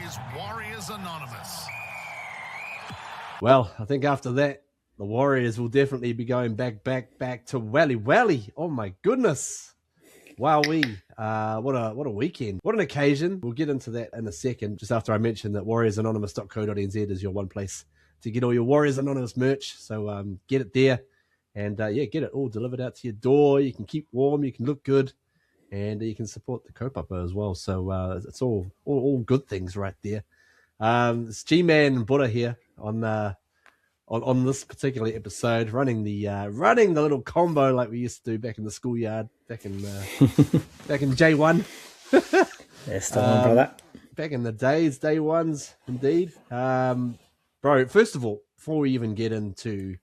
is Warriors Anonymous. Well, I think after that, the Warriors will definitely be going back to Wally. Oh my goodness. Wowee. What a weekend. What an occasion. We'll get into that in a second, just after I mentioned that warriorsanonymous.co.nz is your one place to get all your Warriors Anonymous merch. So get it there and get it all delivered out to your door. You can keep warm, you can look good, and you can support the kaupapa as well. So it's all good things right there. It's GMan Buddha here on this particular episode, running the little combo like we used to do back in the schoolyard, back in J1. That's the one, brother. Back in the days, day ones, indeed. Bro, first of all, before we even get into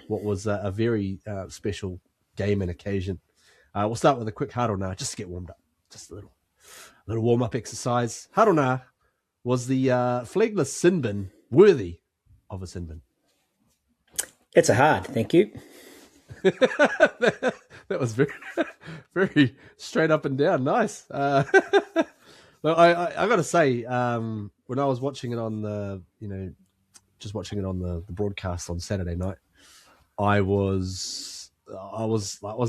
what was a very special game and occasion, we'll start with a quick harona just to get warmed up. Just a little warm-up exercise. Harona was the flagless sin bin worthy of a sin bin? It's a hard, thank you. That was very, very straight up and down. Nice. Look, I got to say, when I was watching it on the broadcast on Saturday night, I was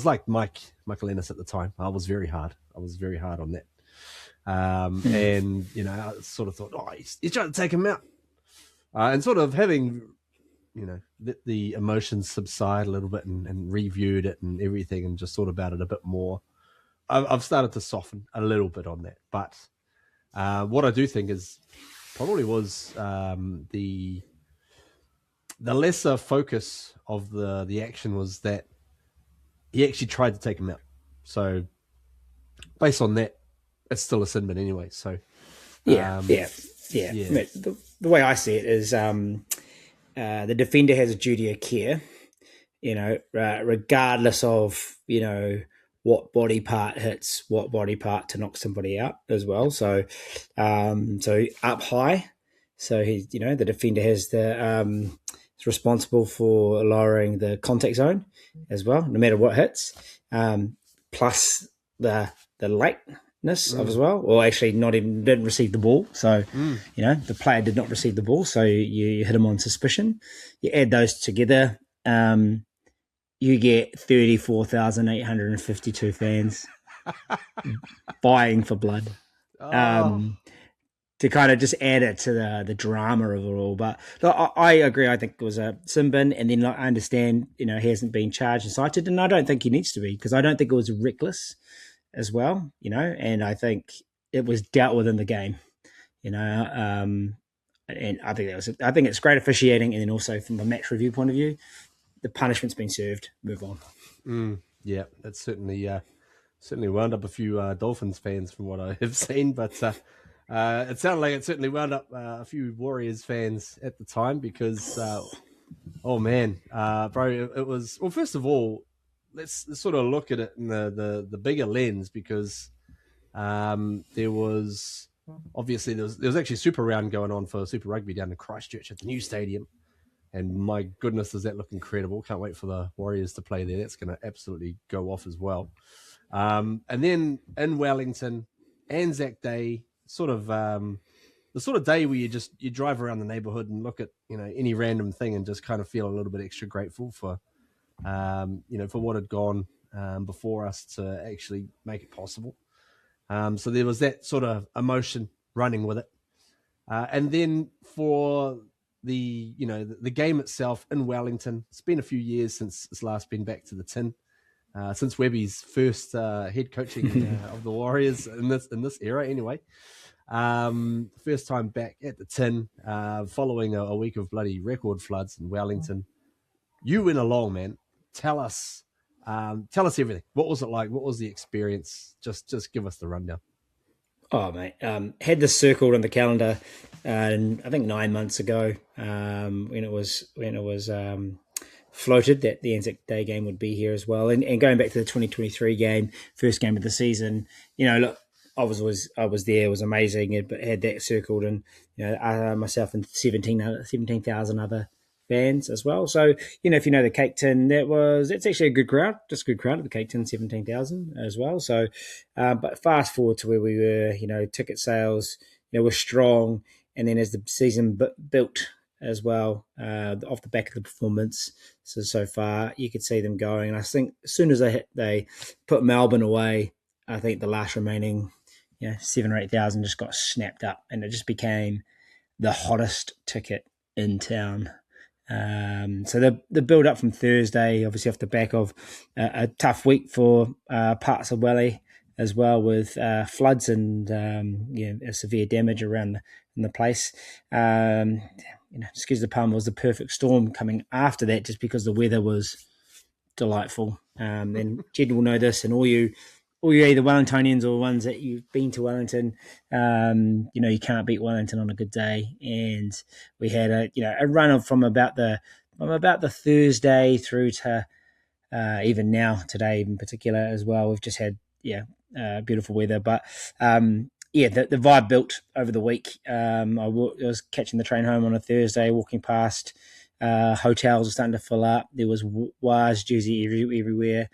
like Michael Ennis at the time. I was very hard on that. And I sort of thought, he's trying to take him out, and sort of having, let the emotions subside a little bit and reviewed it and everything and just thought about it a bit more. I've started to soften a little bit on that. But what I do think is probably was the lesser focus of the action was that he actually tried to take him out. So based on that, it's still a sin bin anyway. So yeah. The way I see it is the defender has a duty of care, regardless of, what body part hits what body part to knock somebody out as well. So up high. So the defender has is responsible for lowering the contact zone as well, no matter what hits, plus the lateness of as well, or actually didn't receive the ball. So, the player did not receive the ball. So you hit him on suspicion. You add those together, you get 34,852 fans buying for blood. To kind of just add it to the drama of it all. But look, I agree. I think it was a sin bin, and then I understand, he hasn't been charged and cited, and I don't think he needs to be, because I don't think it was reckless as well, and I think it was dealt with in the game, and I think it's great officiating, and then also from a match review point of view, the punishment's been served. Move on. Yeah, that's certainly wound up a few Dolphins fans from what I have seen, but it sounded like it certainly wound up a few Warriors fans at the time, because bro, it was, well, first of all, let's sort of look at it in the bigger lens, because there was actually a Super Round going on for Super Rugby down in Christchurch at the new stadium, and my goodness, does that look incredible. Can't wait for the Warriors to play there. That's going to absolutely go off as well. And then in Wellington, Anzac Day, sort of the sort of day where you drive around the neighborhood and look at any random thing and just kind of feel a little bit extra grateful for for what had gone before us to actually make it possible. So there was that sort of emotion running with it, and then for the game itself in Wellington, it's been a few years since it's last been back to the tin, since Webby's first head coaching of the Warriors in this era anyway. First time back at the tin, following a week of bloody record floods in Wellington. You went along, man. Tell us everything. What was it like? What was the experience? Just give us the rundown. Oh, mate. Had this circled on the calendar, I think 9 months ago, when it was floated that the Anzac Day game would be here as well. And going back to the 2023 game, first game of the season, look, I was there. It was amazing. It had that circled, and myself and 17,000 other fans as well. So if you know the Cake Tin, it's actually a good crowd, just a good crowd at the Cake Tin, 17,000 as well. So, but fast forward to where we were, ticket sales were strong, And then as the season built as well, off the back of the performance so far, you could see them going. And I think as soon as they put Melbourne away, I think the last remaining 7,000 or 8,000 just got snapped up, and it just became the hottest ticket in town. So the build up from Thursday, obviously off the back of a tough week for parts of Welly as well, with floods and severe damage around the place. Excuse the pun, was the perfect storm coming after that, just because the weather was delightful. And Jed will know this, and all you either Wellingtonians or ones that you've been to Wellington, you can't beat Wellington on a good day. And we had a run of from about the Thursday through to even now today in particular as well. We've just had beautiful weather, but the vibe built over the week. I was catching the train home on a Thursday, walking past hotels were starting to fill up. There was Wars jersey everywhere.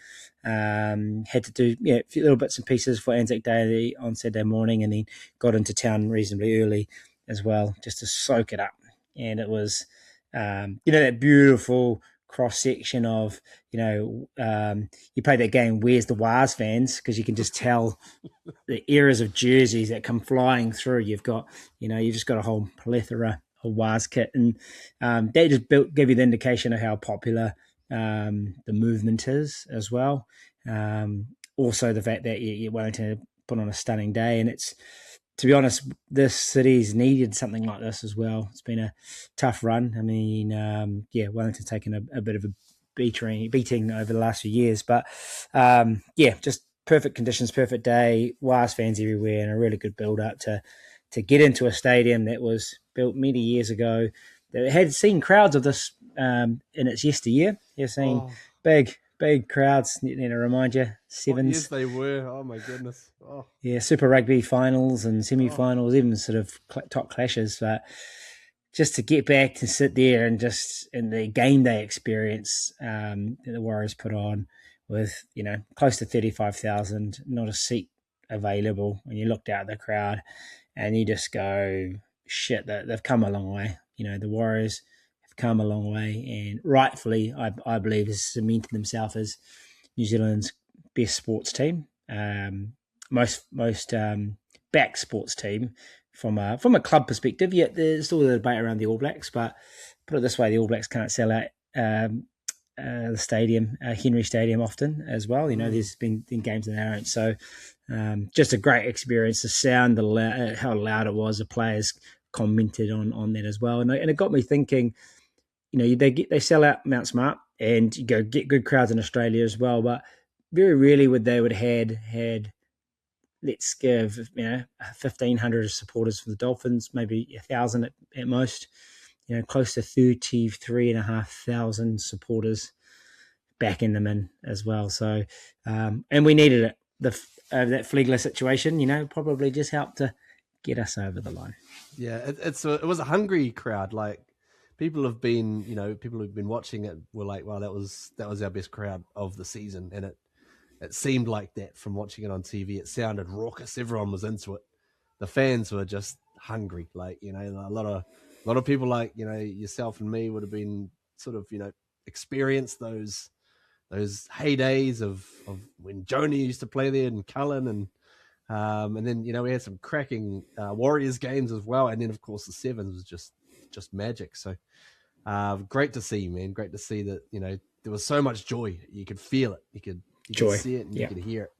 Had to do a few little bits and pieces for Anzac Day on Saturday morning, and then got into town reasonably early as well, just to soak it up. And it was that beautiful cross section of you play that game, Where's the Wars fans, because you can just tell the eras of jerseys that come flying through. You've got you've just got a whole plethora of Wars kit, and that just gave you the indication of how popular the movement is as well. Also the fact that Wellington put on a stunning day, and it's, to be honest, this city's needed something like this as well. It's been a tough run. I mean, Wellington's taken a bit of a beating over the last few years, but just perfect conditions, perfect day, Wars fans everywhere, and a really good build up to get into a stadium that was built many years ago, that had seen crowds of this in its yesteryear. You're seeing big crowds. Need to remind you, sevens. Yes, they were. Oh my goodness. Oh. Yeah, Super Rugby finals and semi-finals, even sort of top clashes. But just to get back to sit there and just in the game day experience that the Warriors put on, with close to 35,000, not a seat available. When you looked out at the crowd, and you just go, shit, they've come a long way. The Warriors have come a long way, and rightfully, I believe, has cemented themselves as New Zealand's best sports team, most backed sports team from a club perspective. Yet there's still a debate around the All Blacks, but put it this way, the All Blacks can't sell out the stadium, Henry Stadium, often as well. There's been games in our own, so just a great experience. The sound, how loud it was, the players commented on that as well, and it got me thinking. They sell out Mount Smart, and you go get good crowds in Australia as well, but very rarely would had let's give 1,500 supporters for the Dolphins, maybe 1,000 at most. Close to 33,500 supporters backing them in as well. So, and we needed it. That Flegler situation, probably just helped to get us over the line. Yeah, it was a hungry crowd. Like, people who've been watching it were like, "Wow, that was our best crowd of the season," and it seemed like that from watching it on TV. It sounded raucous. Everyone was into it. The fans were just hungry. Like, a lot of people like yourself and me would have been sort of experienced those heydays of when Joni used to play there, and Cullen, and then we had some cracking Warriors games as well, and then of course the Sevens was just magic. So great to see, man. Great to see that there was so much joy. You could feel it. You could see it, and you could hear it.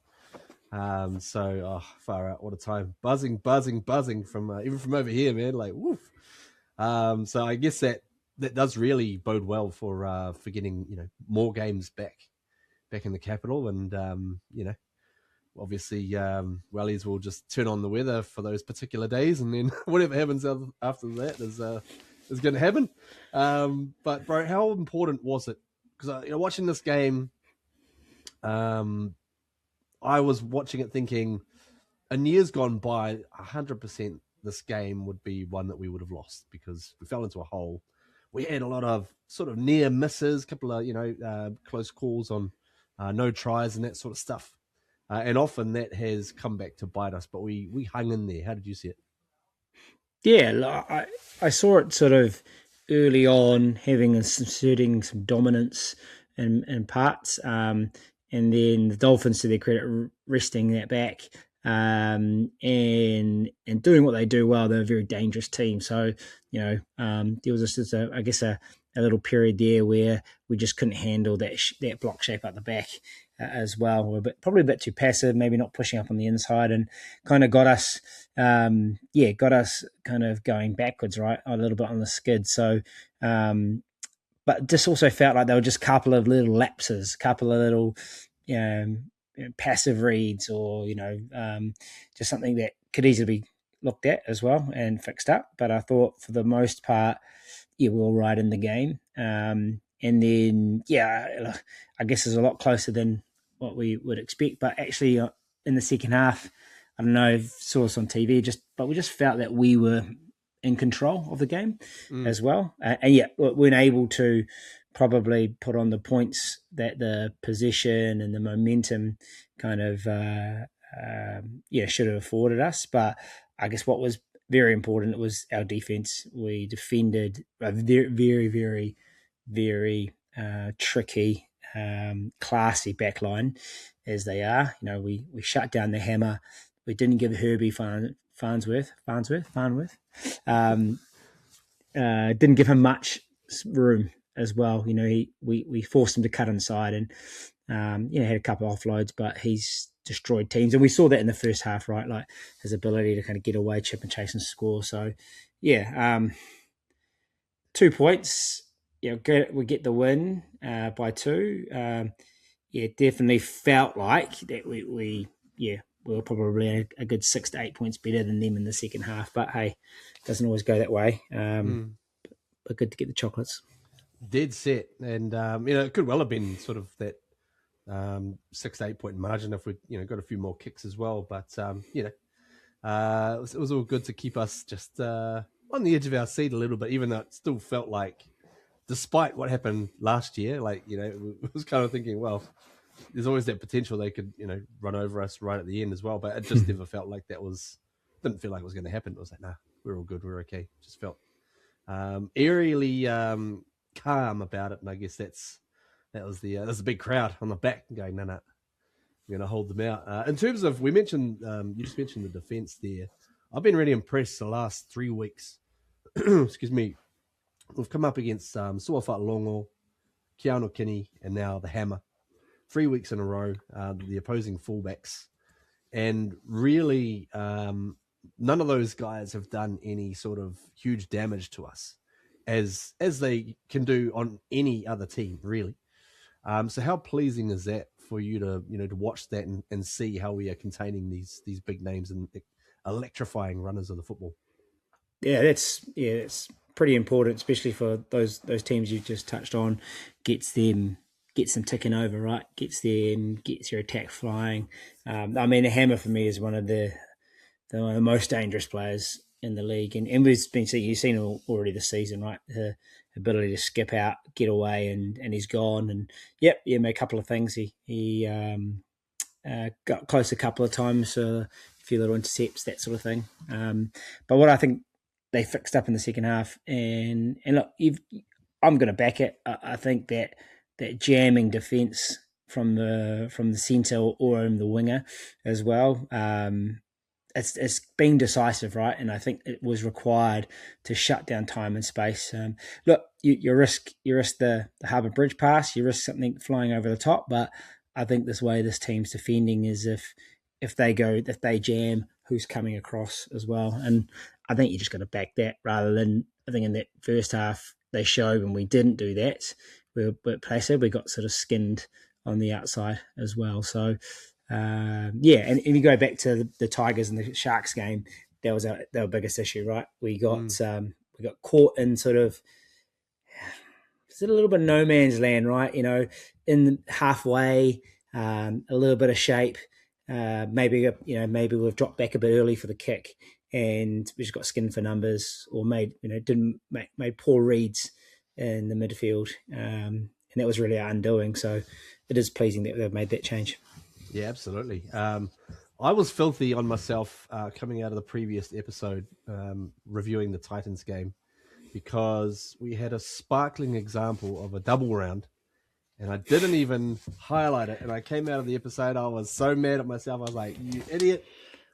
Far out, what a time. Buzzing from even from over here, man. Like, woof. So I guess that does really bode well for getting more games back in the capital, and obviously Wellies will just turn on the weather for those particular days, and then whatever happens after that is going to happen. But bro, how important was it? Because watching this game, I was watching it thinking, in years gone by, 100% this game would be one that we would have lost, because we fell into a hole. We had a lot of sort of near misses, a couple of close calls on no tries and that sort of stuff, and often that has come back to bite us. But we hung in there. How did you see it? I saw it sort of early on asserting some dominance in parts, and then the Dolphins, to their credit, resting that back, and doing what they do well. They're a very dangerous team. So there was just a little period there where we just couldn't handle that block shape at the back as well. We're probably a bit too passive, maybe not pushing up on the inside, and kind of got us kind of going backwards, right, a little bit on the skid. So, but just also felt like there were just a couple of little lapses, a couple of little passive reads, or just something that could easily be looked at as well and fixed up. But I thought for the most part, we were all right in the game. And then, I guess it's a lot closer than what we would expect. But actually, in the second half, I don't know if you saw us on TV, but we just felt that we were in control of the game as well. And weren't able to probably put on the points that the possession and the momentum kind of should have afforded us. But I guess what was very important was our defense. We defended a very, very, very, very tricky, classy backline as they are. We shut down the hammer. We didn't give Herbie Farnsworth. Didn't give him much room as well. We forced him to cut inside, and had a couple of offloads, but he's destroyed teams, and we saw that in the first half, right? Like his ability to kind of get away, chip and chase and score. So 2 points. We get the win by 2. Definitely felt like that we were probably a good 6 to 8 points better than them in the second half. But hey, it doesn't always go that way. But good to get the chocolates. Dead set. And, it could well have been sort of that 6 to 8 point margin if we got a few more kicks as well. But, it was all good to keep us just on the edge of our seat a little bit, even though it still felt like, despite what happened last year, it was kind of thinking, well, there's always that potential they could, run over us right at the end as well. But it just never felt like didn't feel like it was going to happen. It was like, nah, we're all good. We're okay. Just felt eerily calm about it. And I guess that was the big crowd on the back going, no, we're going to hold them out. In terms of, you just mentioned the defense there. I've been really impressed the last 3 weeks. Excuse me. We've come up against Suafa'alongo, Keanu Kinney, and now the Hammer. 3 weeks in a row, the opposing fullbacks. And really, none of those guys have done any sort of huge damage to us, as they can do on any other team, really. So how pleasing is that for you to watch that and see how we are containing these big names and electrifying runners of the football? Yeah, it's pretty important, especially for those teams you just touched on. Gets them ticking over, right? Gets your attack flying. The Hammer for me is one of the most dangerous players in the league, and you've seen already this season, right? The ability to skip out, get away, and he's gone. And made a couple of things. He got close a couple of times, a few little intercepts, that sort of thing. But what I think they fixed up in the second half, and look, I'm going to back it. I think that jamming defence from the centre or the winger as well, it's been decisive, right? And I think it was required to shut down time and space. Look, you risk the Harbour Bridge pass, you risk something flying over the top, but I think this team's defending is if they jam, who's coming across as well. And I think you just got to back that, rather than, I think in that first half they showed when we didn't do that, we were passive, we got sort of skinned on the outside as well. So and if you go back to the Tigers and the Sharks game, that was our biggest issue, right? We got caught in sort of, it's a little bit of no man's land, right? In halfway, a little bit of shape. Maybe we've dropped back a bit early for the kick, and we just got skinned for numbers, or made poor reads in the midfield, and that was really our undoing. So it is pleasing that they've made that change. Yeah, absolutely. I was filthy on myself coming out of the previous episode reviewing the Titans game because we had a sparkling example of a double round and I didn't even highlight it. And I came out of the episode, I was so mad at myself. I was like, you idiot.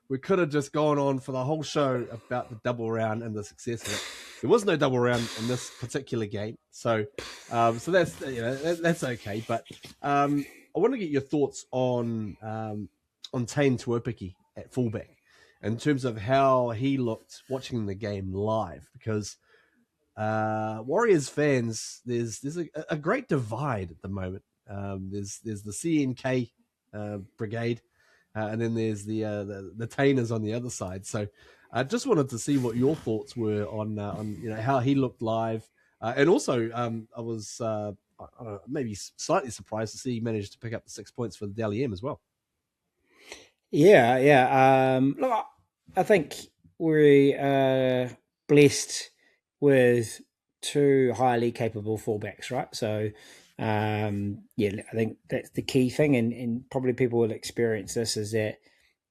We could have just gone on for the whole show about the double round and the success of it. There was no double round in this particular game. So that's, that's okay. But I want to get your thoughts on Tane Tuopiki at fullback in terms of how he looked watching the game live, because Warriors fans, there's a great divide at the moment. There's the CNK brigade, and then there's the Tainers on the other side. So I just wanted to see what your thoughts were on how he looked live, and also I was I don't know, maybe slightly surprised to see he managed to pick up the 6 points for the Dally M as well. Yeah. Look, I think we are blessed with two highly capable fullbacks, right? So, I think that's the key thing, and probably people will experience this, is that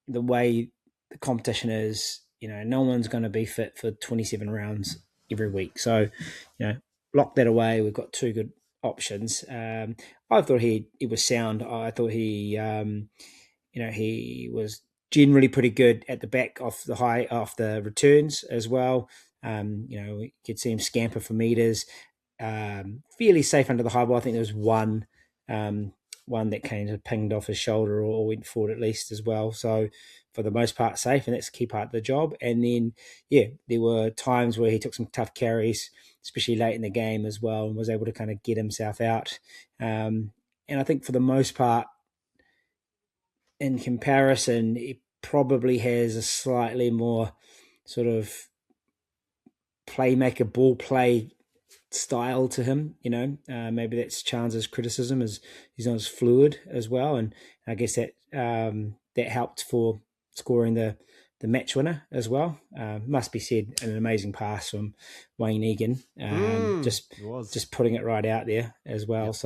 the way the competition is, no one's going to be fit for 27 rounds every week. So, lock that away. We've got two good options. I thought he was sound. I thought he was generally pretty good at the back off the returns as well. We could see him scamper for meters, fairly safe under the high ball. I think there was one that kind of pinged off his shoulder or went forward at least as well. So for the most part, safe, and that's the key part of the job. And then, there were times where he took some tough carries, especially late in the game as well, and was able to kind of get himself out. And I think for the most part, in comparison, it probably has a slightly more sort of playmaker, ball play style to him. Maybe that's Chance's criticism, is he's not as fluid as well, and I guess that helped for scoring the match winner as well. Must be said, an amazing pass from Wayne Egan, just putting it right out there as well.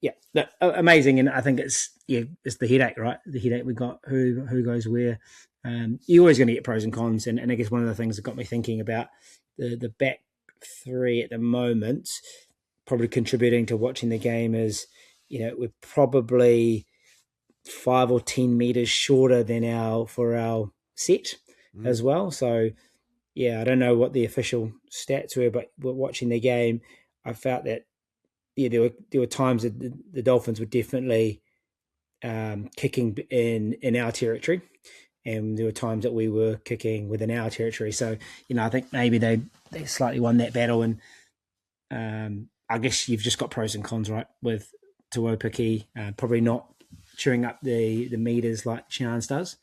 Yep. So amazing, and I think it's the headache, right? The headache we got, who goes where. You're always going to get pros and cons, and I guess one of the things that got me thinking about the back three at the moment, probably contributing to watching the game, is we're probably 5 or 10 meters shorter than our set as well. So I don't know what the official stats were, but watching the game, I felt that there were times that the Dolphins were definitely kicking in our territory, and there were times that we were kicking within our territory. So I think maybe they slightly won that battle, and I guess you've just got pros and cons, right, with Tuopiki probably not chewing up the meters like Chance does,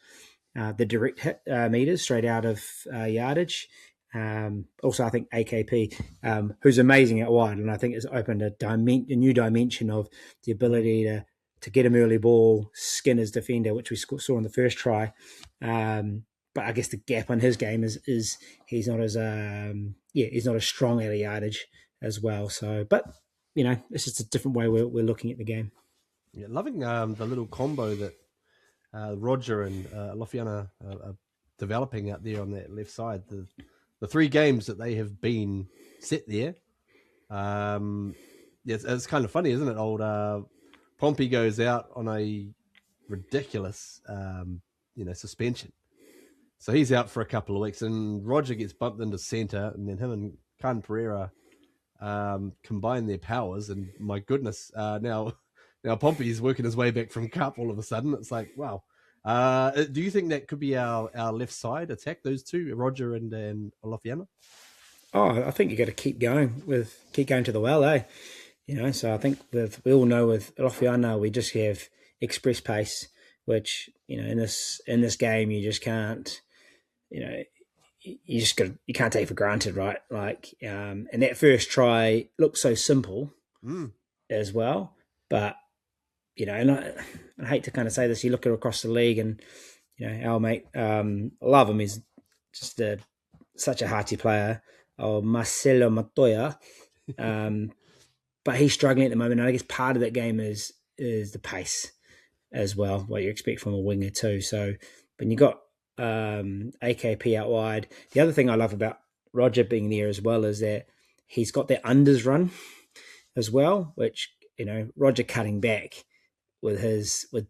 the direct hit meters straight out of yardage. Also, I think AKP, who's amazing out wide, and I think has opened a new dimension of the ability to get him early ball, skin his defender, which we saw in the first try. But I guess the gap on his game is he's not as he's not as strong out of yardage as well. So, but it's just a different way we're looking at the game. Yeah, loving the little combo that Roger and Lofiana are developing out there on that left side. The 3 games that they have been set there. It's kind of funny, isn't it? Old Pompey goes out on a ridiculous, suspension. So he's out for a couple of weeks, and Roger gets bumped into centre, and then him and Khan Pereira combine their powers, and my goodness, now Pompey's working his way back from cup all of a sudden. It's like, wow. Do you think that could be our left side attack, those two, Roger and Olofiana? Oh, I think you got to keep going to the well, eh? So I think we all know with Olofiana, we just have express pace, which in this game you just can't, you can't take for granted, right? Like, and that first try looked so simple as well, but and I hate to kind of say this, you look across the league, and our mate, love him, is just such a hearty player, Marcelo Matoya, but he's struggling at the moment, and I guess part of that game is the pace as well, what you expect from a winger too. So But you got AKP out wide. The other thing I love about Roger being there as well is that he's got that unders run as well, which, Roger cutting back with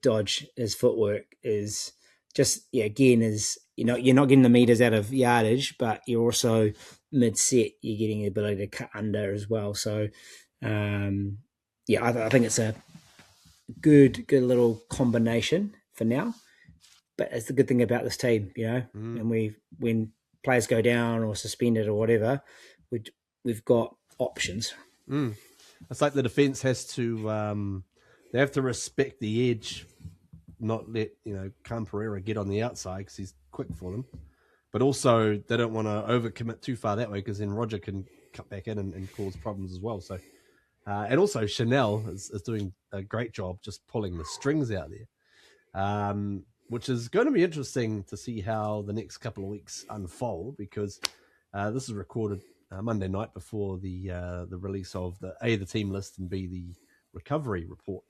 Dodge, his footwork is just, again, is, you're not getting the meters out of yardage, but you're also mid-set, you're getting the ability to cut under as well. So, I think it's a good little combination for now. But it's the good thing about this team, and when players go down or suspended or whatever, we've got options. It's like the defence has to they have to respect the edge, not let Cam Pereira get on the outside because he's quick for them, but also they don't want to overcommit too far that way because then Roger can cut back in and cause problems as well. So and also Chanel is doing a great job just pulling the strings out there, which is going to be interesting to see how the next couple of weeks unfold because this is recorded Monday night before the release of the team list and B, the recovery report.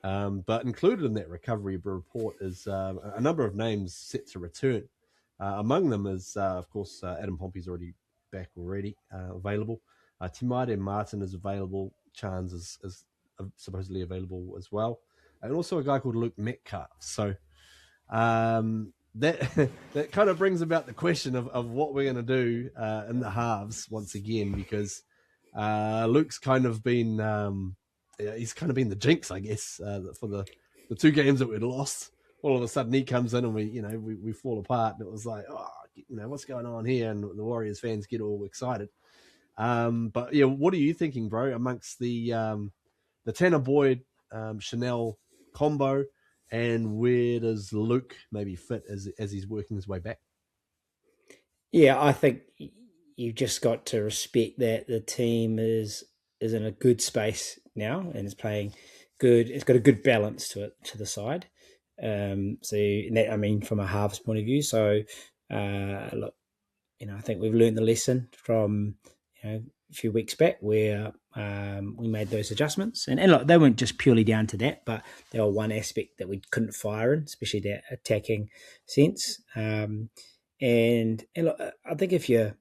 But included in that recovery report is a number of names set to return. Among them is, of course, Adam Pompey's already back already, available. Timade Martin is available. Chans is supposedly available as well. And also a guy called Luke Metcalf. So that kind of brings about the question of what we're going to do in the halves once again, because Luke's kind of been he's kind of been the jinx, I guess, for the two games that we'd lost. All of a sudden he comes in and we fall apart, and it was like, what's going on here? And the Warriors fans get all excited. But what are you thinking, bro, amongst the Tanner Boyd Chanel combo? And where does Luke maybe fit as he's working his way back? Yeah, I think you've just got to respect that the team is in a good space now and is playing good. It's got a good balance to it, to the side. From a halves point of view. So, look, I think we've learned the lesson from a few weeks back where we made those adjustments, and look, they weren't just purely down to that, but they were one aspect that we couldn't fire in, especially that attacking sense. And look, I think if you're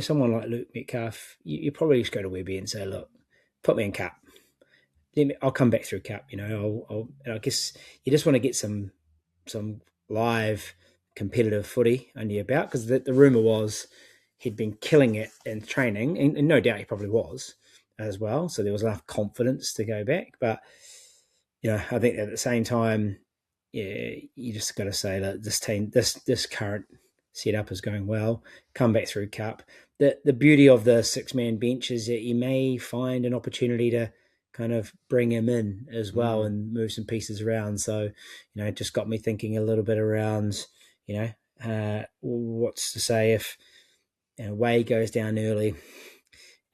someone like Luke Metcalf, you probably just go to Webby and say, look, put me in cap. I'll come back through cap. I guess you just want to get some live competitive footy under your belt, because the rumor was he'd been killing it in training, and no doubt he probably was as well. So there was enough confidence to go back. But I think at the same time, you just got to say that this team, this current setup is going well. Come back through cup. The beauty of the 6-man bench is that you may find an opportunity to kind of bring him in as well and move some pieces around. So, it just got me thinking a little bit around, what's to say if Way goes down early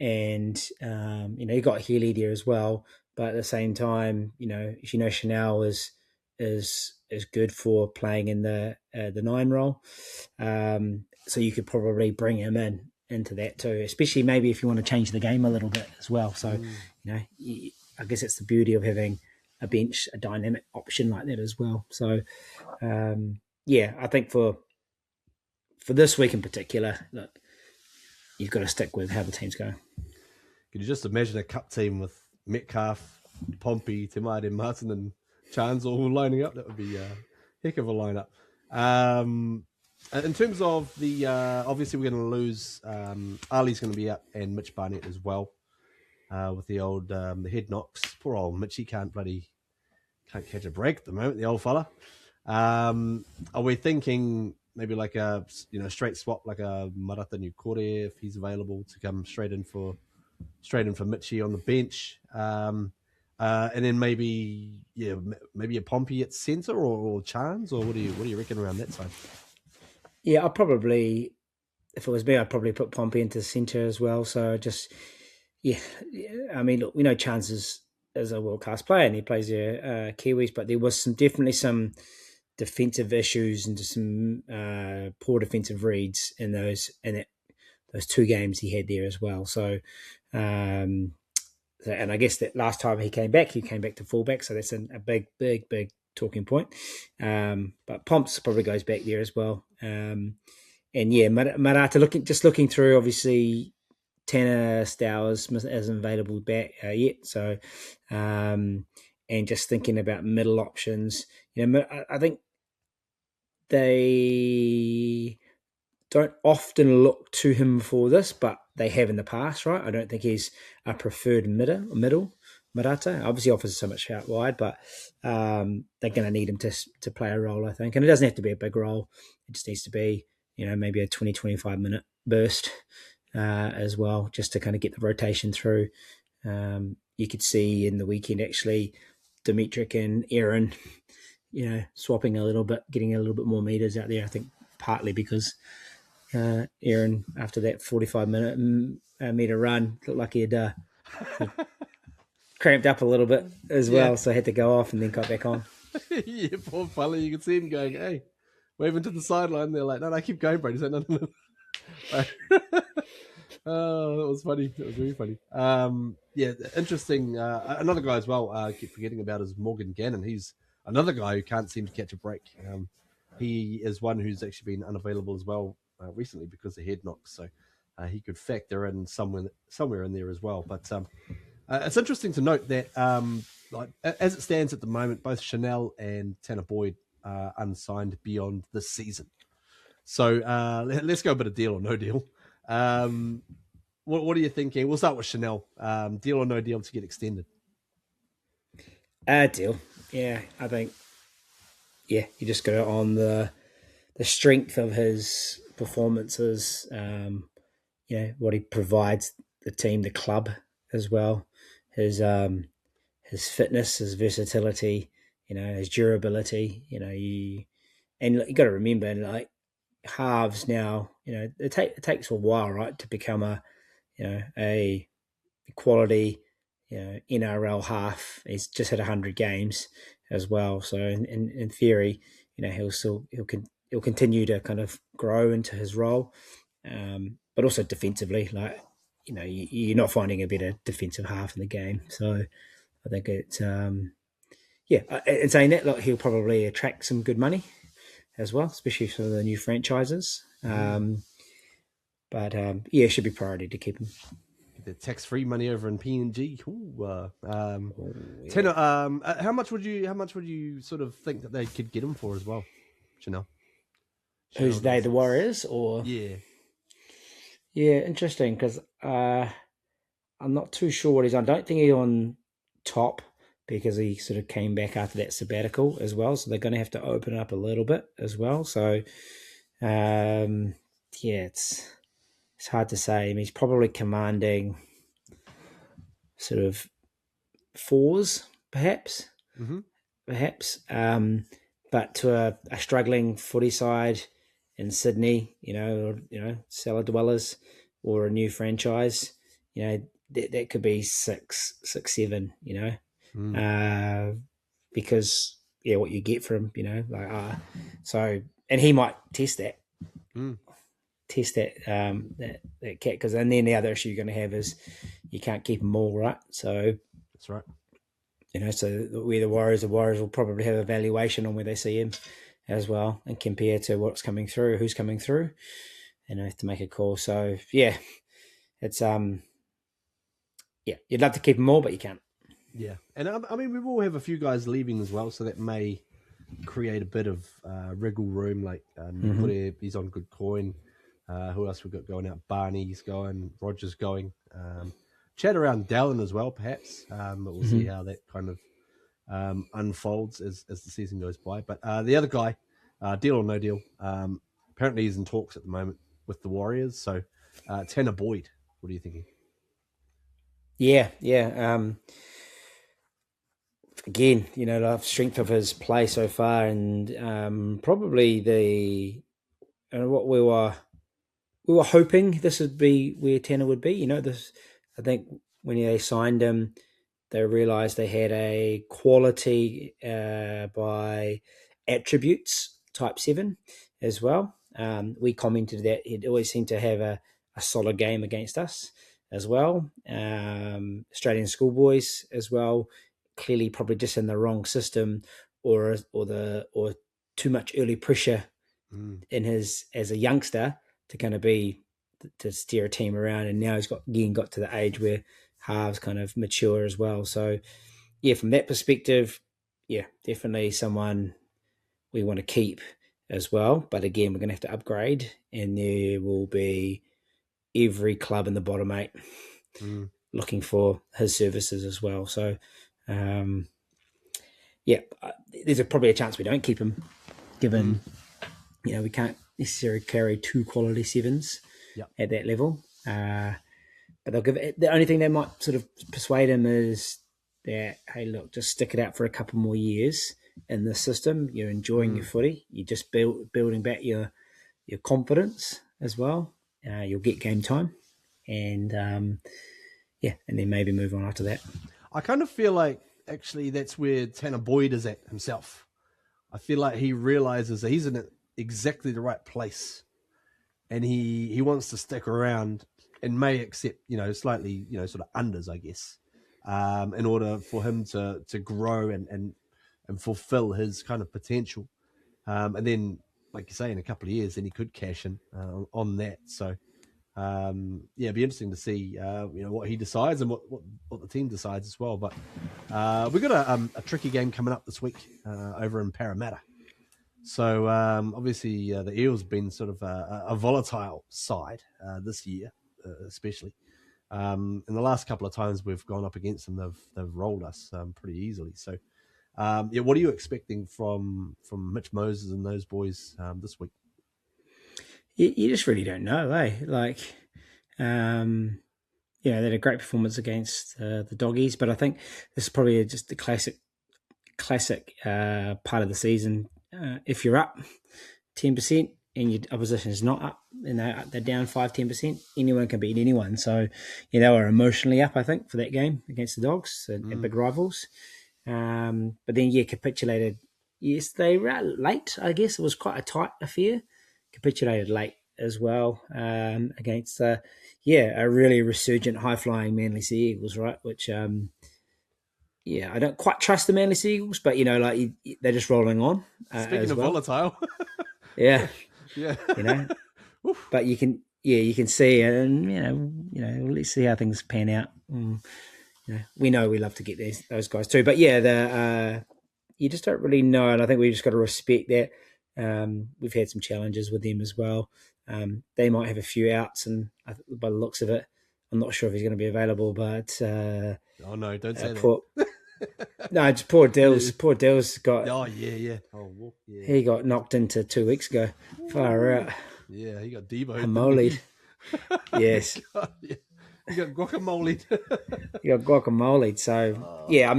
and, you got Healy there as well. But at the same time, Chanel is good for playing in the 9 role. So you could probably bring him into that too, especially maybe if you want to change the game a little bit as well. So, I guess it's the beauty of having a bench, a dynamic option like that as well. So, I think for this week in particular, look, you've got to stick with how the team's going. Could you just imagine a cup team with Metcalf, Pompey, Timade, Martin, and Chans all lining up? That would be a heck of a lineup. In terms of the, obviously we're going to lose, Ali's going to be out, and Mitch Barnett as well, with the old, the head knocks. Poor old Mitch, he can't catch a break at the moment, the old fella. Are we thinking maybe like a, straight swap, like a Marata Nukore, if he's available, to come straight in for Mitchie on the bench? And then maybe a Pompey at centre or Chans, or what do you reckon around that side? Yeah, I'll probably, if it was me, I'd probably put Pompey into centre as well. So just, I mean, look, we know Chans is a world-class player and he plays the Kiwis, but there was definitely some defensive issues and just some poor defensive reads in those 2 games he had there as well. So, and I guess that last time he came back to fullback. So that's a big talking point. But Pomps probably goes back there as well. And yeah, Marata looking through, obviously Tanner Stowers isn't available back yet. So, and just thinking about middle options, I think they don't often look to him for this, but they have in the past, right? I don't think he's a preferred middle. Marata obviously offers so much out wide, but they're going to need him to play a role, I think. And it doesn't have to be a big role. It just needs to be, maybe a 20, 25 minute burst as well, just to kind of get the rotation through. You could see in the weekend, actually, Dimitrik and Aaron, swapping a little bit, getting a little bit more meters out there, I think partly because Aaron, after that 45-meter run, looked like he'd cramped up a little bit as well, so had to go off and then got back on. Yeah, poor fella. You can see him going, hey, waving to the sideline. They're like, no, keep going, bro. He's like, no. Oh, that was funny. That was really funny. Yeah, interesting. Another guy as well, I keep forgetting about, is Morgan Gannon. He's another guy who can't seem to catch a break. He is one who's actually been unavailable as well recently because of head knocks. So he could factor in somewhere in there as well. But it's interesting to note that as it stands at the moment, both Chanel and Tanner Boyd are unsigned beyond this season. So let's go a bit of deal or no deal. What are you thinking? We'll start with Chanel. Deal or no deal to get extended? Deal. Yeah, I think. Yeah, you just got it on the strength of his performances. What he provides the team, the club as well. His fitness, his versatility. His durability. You got to remember, like, halves now. It takes a while, right, to become a quality NRL half. He's just had 100 games as well, so in theory, he'll continue to kind of grow into his role, but also defensively, like, you're not finding a better defensive half in the game. So I think it's and saying that, look, he'll probably attract some good money as well, especially for the new franchises. But it should be priority to keep him. The tax-free money over in PNG. Yeah. Tanner, how much would you sort of think that they could get him for as well, Chanel? Who's they, the Warriors, or? Yeah, interesting, because I'm not too sure what he's on. I don't think he's on top because he sort of came back after that sabbatical as well. So they're going to have to open it up a little bit as well. So, it's hard to say. I mean, he's probably commanding sort of fours, perhaps. Mm-hmm. But to a struggling footy side in Sydney, cellar dwellers, or a new franchise, that could be 6, 7, because what you get from him, so, and he might test that. Test that that cat, because then the other issue you're going to have is you can't keep them all, right? So that's right. So where the Warriors will probably have a valuation on where they see him as well, and compare to what's coming through, who's coming through, and have to make a call. So it's you'd love to keep them all, but you can't. Yeah, and I mean, we will have a few guys leaving as well, so that may create a bit of wriggle room. Like he's on good coin. Who else we've got going out? Barney's going, Rogers going. Chat around Dallin as well, perhaps. But we'll see how that kind of unfolds as the season goes by. But the other guy, deal or no deal, apparently he's in talks at the moment with the Warriors. So Tanner Boyd, what are you thinking? Yeah. Again, the strength of his play so far, and probably what we were hoping this would be where Tanner would be. I think when they signed him, they realised they had a quality by attributes type 7 as well. We commented that he'd always seemed to have a solid game against us as well. Australian schoolboys as well, clearly probably just in the wrong system or too much early pressure in his as a youngster to kind of be to steer a team around. And now he's got to the age where halves kind of mature as well. So yeah, from that perspective, yeah, definitely someone we want to keep as well. But again, we're going to have to upgrade, and there will be every club in the bottom 8 looking for his services as well. So, yeah, there's probably a chance we don't keep him, given we can't necessarily carry 2 quality 7s at that level. But they'll give it, the only thing they might sort of persuade him is that, hey, look, just stick it out for a couple more years in this system. You're enjoying your footy. You're just building back your confidence as well. You'll get game time, and and then maybe move on after that. I kind of feel like actually that's where Tanner Boyd is at himself. I feel like he realizes that he's in exactly the right place, and he wants to stick around and may accept slightly sort of unders, I guess, in order for him to grow and fulfill his kind of potential, and then, like you say, in a couple of years, then he could cash in on that. So, it'd be interesting to see, what he decides and what the team decides as well. But we've got a tricky game coming up this week over in Parramatta. So obviously the Eels have been sort of a volatile side this year, especially. In the last couple of times we've gone up against them, they've rolled us pretty easily. So, what are you expecting from Mitch Moses and those boys this week? You just really don't know, eh? Like, they had a great performance against the Doggies, but I think this is probably just the classic part of the season. If you're up 10% and your opposition is not up, and they're down 5-10%, anyone can beat anyone. So, they were emotionally up, I think, for that game against the Dogs and big rivals. But then, capitulated. Yes, they were late, I guess. It was quite a tight affair. Capitulated late as well against a really resurgent, high-flying Manly Sea Eagles, right? Which, I don't quite trust the Manly Sea Eagles, but, they're just rolling on. Speaking of volatile. Yeah. Yeah. But you can see, and, let's see how things pan out. We know we love to get those guys too. But, you just don't really know, and I think we just got to respect that. We've had some challenges with them as well. They might have a few outs, and by the looks of it, I'm not sure if he's going to be available. But oh no, don't say that. No, it's poor Dills. Poor Dills got. Oh yeah. Oh well, yeah. He got knocked into 2 weeks ago. Far out. Yeah, he got Debo. Hamolied. Yes. God, yeah. He got guacamole. He got guacamole. So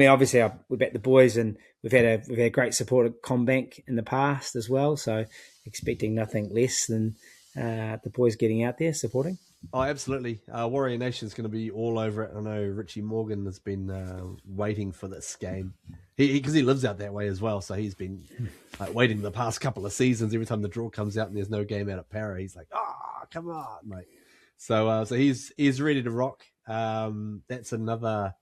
obviously we bet the boys, and we've had great support at CommBank in the past as well. So expecting nothing less than the boys getting out there supporting. Oh, absolutely. Warrior Nation's going to be all over it. I know Richie Morgan has been waiting for this game. Because he lives out that way as well, so he's been waiting the past couple of seasons. Every time the draw comes out and there's no game out at Para, he's like, come on, mate. So he's ready to rock. That's another.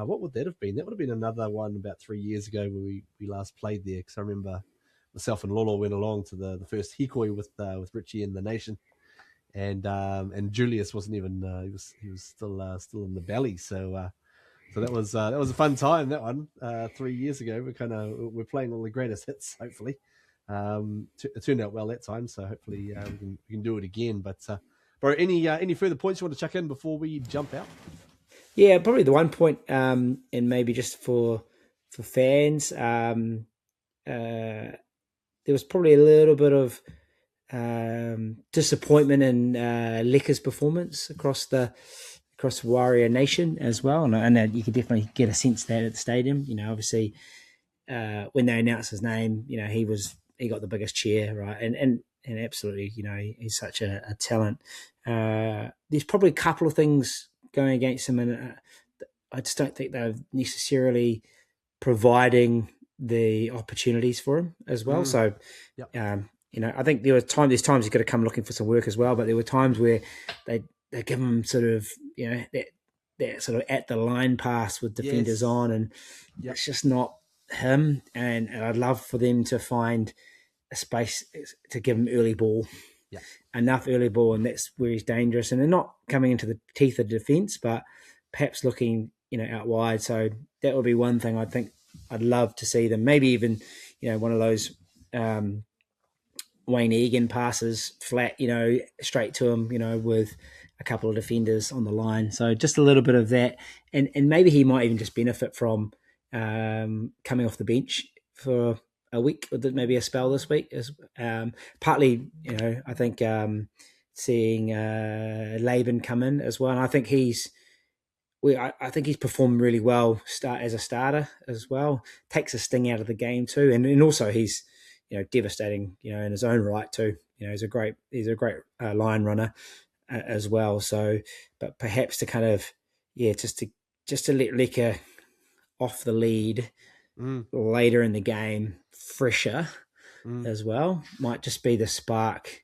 What would that have been? That would have been another one about 3 years ago where we last played there. Because I remember myself and Lolo went along to the first Hikoi with Richie and the Nation, and Julius wasn't even. He was still in the belly. So that was a fun time. That one 3 years ago. We're playing all the greatest hits. Hopefully, it turned out well that time. So hopefully we can do it again. But bro, any further points you want to chuck in before we jump out? Yeah, probably the one point, and maybe just for fans, there was probably a little bit of disappointment in Lecker's performance across Warrior Nation as well, and you could definitely get a sense of that at the stadium. Obviously, when they announced his name, he got the biggest cheer, right? And absolutely, he's such a talent. There's probably a couple of things going against him, and I just don't think they're necessarily providing the opportunities for him as well. So, I think there's times he's got to come looking for some work as well. But there were times where they give him sort of that sort of at the line pass with defenders on, and it's just not him, and I'd love for them to find a space to give him early ball. Yeah. Enough early ball, and that's where he's dangerous. And they're not coming into the teeth of the defence, but perhaps looking, out wide. So that would be one thing I think I'd love to see them. Maybe even, one of those Wayne Egan passes flat, straight to him, with a couple of defenders on the line. So just a little bit of that, and maybe he might even just benefit from coming off the bench for a week, or maybe a spell this week. Partly, I think seeing Laban come in as well, and I think I think he's performed really well as a starter as well. Takes a sting out of the game too, and also he's devastating in his own right too. He's a great line runner as well. So, but perhaps to kind of just to let Leka off the lead later in the game, fresher as well, might just be the spark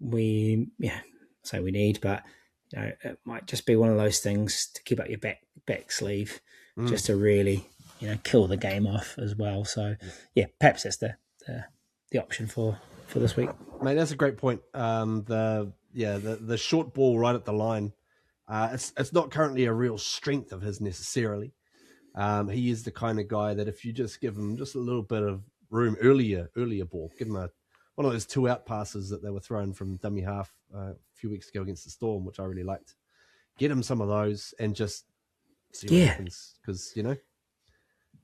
we need, but it might just be one of those things to keep up your back sleeve, just to really kill the game off as well. So perhaps that's the option for this week. Mate, that's a great point. The short ball right at the line, it's not currently a real strength of his necessarily. He is the kind of guy that if you just give him just a little bit of room, earlier ball, give him one of those 2-out passes that they were throwing from dummy half a few weeks ago against the Storm, which I really liked. Get him some of those and just see what happens, because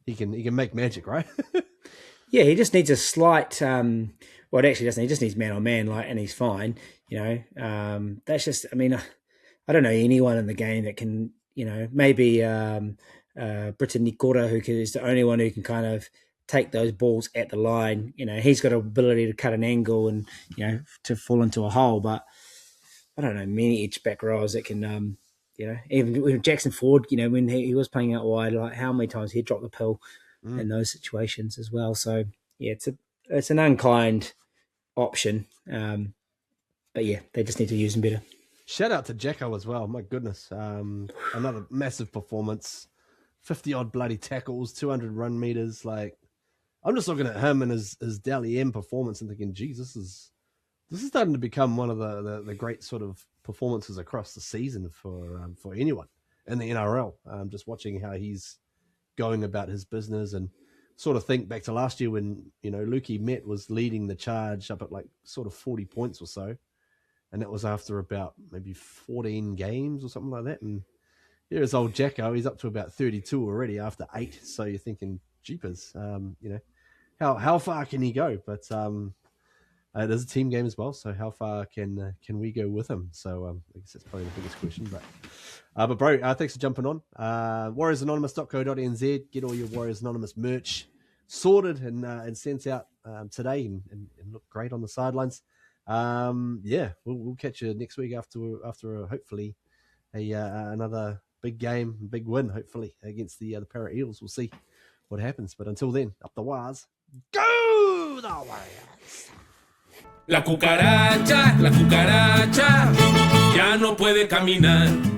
he can make magic, right? Yeah, he just needs a slight. Well, it actually doesn't. He just needs man on man, and he's fine. That's just. I mean, I don't know anyone in the game that can. Maybe Britain Nikora, who is the only one who can kind of take those balls at the line. He's got an ability to cut an angle and to fall into a hole. But I don't know many edge back rowers that can. Even with Jackson Ford, when he was playing out wide, like how many times he'd drop the pill in those situations as well. So it's an unkind option, but they just need to use him better. Shout out to Jacko as well. My goodness, another massive performance, 50-odd bloody tackles, 200 run meters. Like, I'm just looking at him and his Dally M performance and thinking, geez, this is starting to become one of the great sort of performances across the season for anyone in the NRL. Just watching how he's going about his business, and sort of think back to last year when Lukey Met was leading the charge up at like sort of 40 points or so, and that was after about maybe 14 games or something like that. And here's old Jacko, he's up to about 32 already after 8. So you're thinking, jeepers, how far can he go? But it is a team game as well, so how far can we go with him? So I guess that's probably the biggest question. But bro, thanks for jumping on. WarriorsAnonymous.co.nz. Get all your Warriors Anonymous merch sorted and sent out today and look great on the sidelines. We'll catch you next week after hopefully another big game, big win, hopefully against the Parramatta Eels. We'll see what happens. But until then, up the Wars. Go the Warriors! La cucaracha, ya no puede caminar.